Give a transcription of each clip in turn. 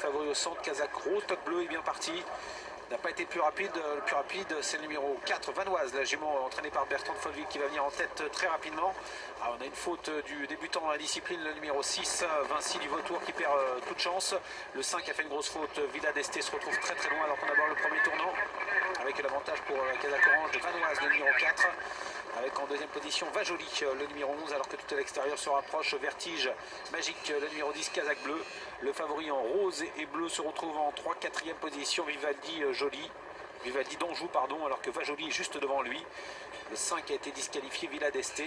favori au centre, Kazakh Rose, Toc Bleu est bien parti. N'a pas été le plus rapide c'est le numéro 4, Vanoise, la jument entraînée par Bertrand de Folleville qui va venir en tête très rapidement. Alors, on a une faute du débutant dans la discipline, le numéro 6, Vinci du Vautour qui perd toute chance. Le 5 a fait une grosse faute, Villa d'Este se retrouve très très loin alors qu'on aborde le premier tournant. Avec l'avantage pour Kazakh Orange de Vanoise, le numéro 4. Avec en deuxième position Vajoli, le numéro 11, alors que tout à l'extérieur se rapproche. Vertige Magique, le numéro 10, Kazakh Bleu. Le favori en rose et bleu se retrouve en 3, 4e position. Vivaldi d'Anjou, pardon, alors que Vajoli est juste devant lui. Le 5 a été disqualifié, Villa d'Este.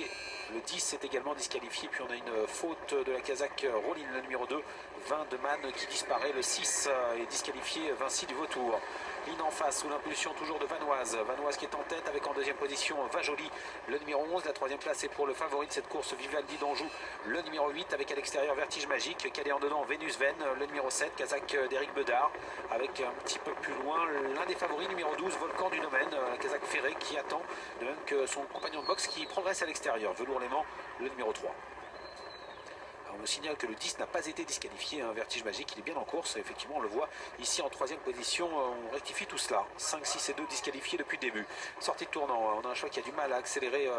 Le 10 est également disqualifié. Puis on a une faute de la Kazakh Roline, le numéro 2. 20 de Man qui disparaît. Le 6 est disqualifié, Vinci du Vautour. Ligne en face sous l'impulsion toujours de Vanoise. Vanoise qui est en tête avec en deuxième position Vajoli, le numéro 11. La troisième place est pour le favori de cette course, Vivaldi d'Anjou, le numéro 8. Avec à l'extérieur Vertige Magique. Calé en dedans Vénus Ven, le numéro 7. Kazakh d'Éric Bedard. Avec un petit peu plus loin l'un des favoris, numéro 12, Volcan du Domaine. Kazakh Ferré qui attend, de même que son compagnon de boxe qui progresse à l'extérieur. Velours Léman, le numéro 3. On nous signale que le 10 n'a pas été disqualifié, un Vertige Magique, il est bien en course, effectivement on le voit ici en troisième position, on rectifie tout cela, 5, 6 et 2 disqualifiés depuis le début. Sortie de tournant, on a un choix qui a du mal à accélérer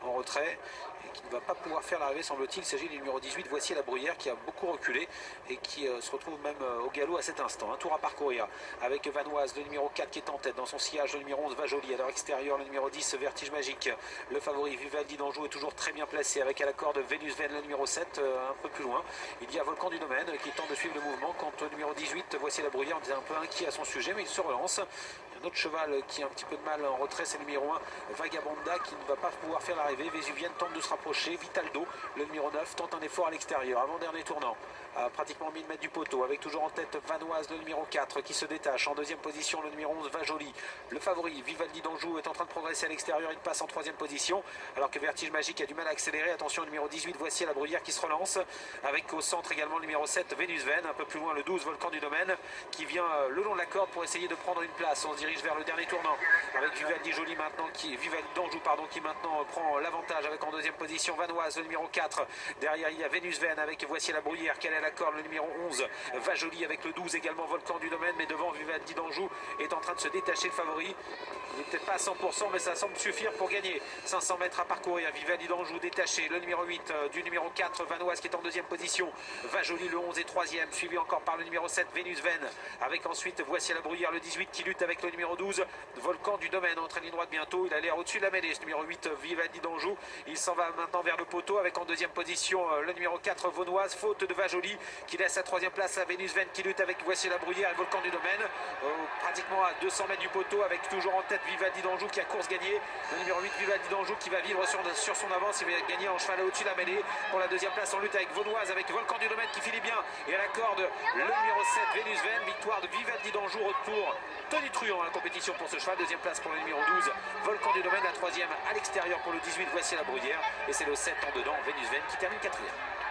en retrait et qui ne va pas pouvoir faire l'arrivée semble-t-il. Il s'agit du numéro 18, Voici la Bruyère, qui a beaucoup reculé et qui se retrouve même au galop à cet instant. Un tour à parcourir avec Vanoise, le numéro 4 qui est en tête dans son sillage, le numéro 11 Vajoli, à leur extérieur le numéro 10 Vertige Magique. Le favori Vivaldi d'Anjou est toujours très bien placé avec à la corde Vénus Ven, le numéro 7, un peu plus loin. Il y a Volcan du Domaine qui tente de suivre le mouvement quand au numéro 18, Voici la Bruyère, on était un peu inquiet à son sujet, mais il se relance. Un autre cheval qui a un petit peu de mal en retrait, c'est le numéro 1, Vagabonda, qui ne va pas pouvoir faire l'arrivée. Vésuvienne tente de se rapprocher. Vitaldo, le numéro 9, tente un effort à l'extérieur. Avant-dernier tournant, à pratiquement 1000 mètres du poteau, avec toujours en tête Vanoise, le numéro 4, qui se détache. En deuxième position, le numéro 11, Vajoli. Le favori, Vivaldi d'Anjou, est en train de progresser à l'extérieur. Il passe en troisième position, alors que Vertige Magique a du mal à accélérer. Attention, numéro 18, Voici la Bruyère, qui se relance. Avec au centre également le numéro 7, Vénus Ven. Un peu plus loin, le 12, Volcan du Domaine, qui vient le long de la corde pour essayer de prendre une place. On se dirige vers le dernier tournant avec Vivaldi d'Anjou qui maintenant prend l'avantage avec en deuxième position Vanoise, le numéro 4. Derrière il y a Vénus Ven avec Voici la Bruyère qui est à la corde, le numéro 11. Vajoli avec le 12 également, Volcan du Domaine, mais devant Vivaldi d'Anjou est en train de se détacher le favori. Il n'est peut-être pas à 100% mais ça semble suffire pour gagner. 500 mètres à parcourir, Vivaldi d'Anjou détaché, le numéro 8 du numéro 4, Vanoise qui est en deuxième position. Vajoli le 11 et 3e, suivi encore par le numéro 7, Vénus Ven, avec ensuite Voici la Bruyère, le 18 qui lutte avec le numéro 12, Volcan du Domaine, entre ligne droite bientôt. Il a l'air au-dessus de la mêlée, ce numéro 8, Vivaldi d'Anjou. Il s'en va maintenant vers le poteau avec en deuxième position le numéro 4, Vaunoise, faute de Vajoli, qui laisse sa troisième place à Vénus Ven qui lutte avec Voici la Bruyère et Volcan du Domaine. Pratiquement à 200 mètres du poteau, avec toujours en tête Vivaldi d'Anjou qui a course gagnée. Le numéro 8, Vivaldi d'Anjou, qui va vivre sur son avance. Il va gagner en cheval au-dessus de la mêlée. Pour la deuxième place, en lutte avec Vaunoise, avec Volcan du Domaine qui finit bien. Et à la corde, le numéro 7, Vénus Ven. Victoire de Vivaldi d'Anjou, retour Tony Truant à la compétition pour ce cheval. Deuxième place pour le numéro 12, Volcan du Domaine. La troisième à l'extérieur pour le 18, Voici la Bruyère. Et c'est le 7 en dedans, Vénus Ven, qui termine 4e.